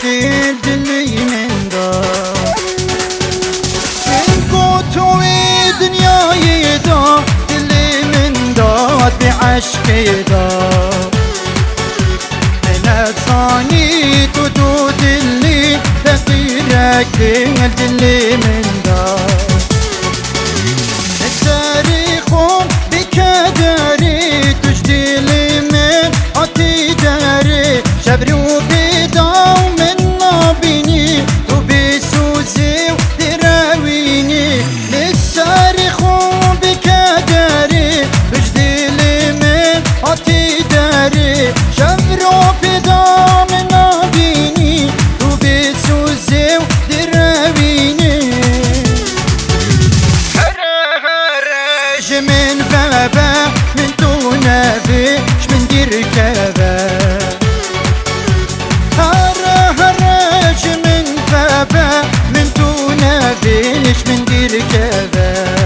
دل دلی من دا من توی دنیای دا دلی من داد به عشق دا من افسانی تو دلی فقیرک دلی من دا سری خون بکدری توش دلی من آتی داری شبری و بیداو من نابینی تو بسوزی و دروینی سری خون بکدری توش دلی من آتی داری شبری و بیداو من نابینی تو بسوزی و دروینی من بابا من دون فيش من دير كذا هرج من بابا من دون فيش من دير كذا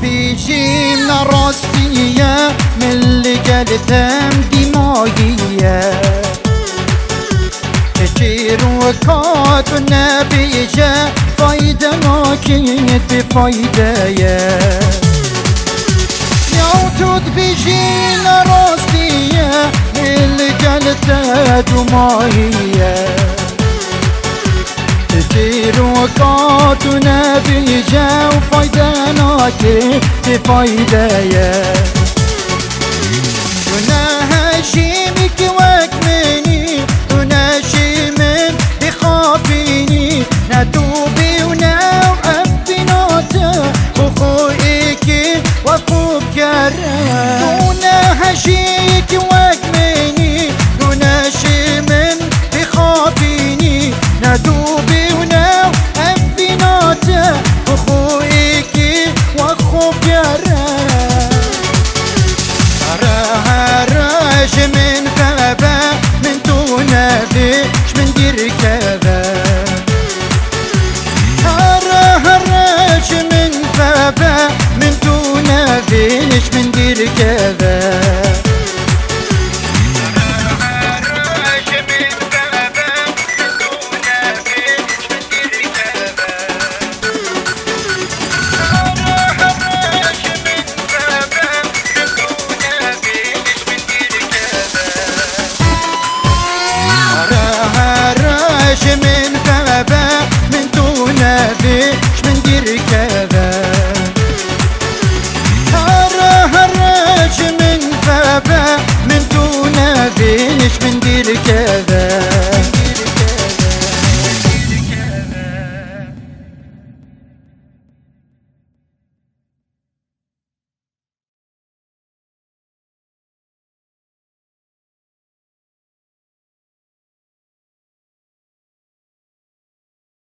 بيجي من راستية من اللي قلتم دماغية كتير وكات والنبي جا فايدة ما كنت بفايدة يا تود بيجي من راستية من اللي قلتم دماغية كتير وقات ونبي جا وفايدة ناكي بفايدة ونهشيمك وكمني ونشيمن بخافيني ندوبي ونوقف نوتا وخوئك وفوق كرام ونهشيك وكمني ونشيمن بخافيني ندوبي من بابا من دون فيش من دير كذا هرج من بابا من دون فيش من دير كذا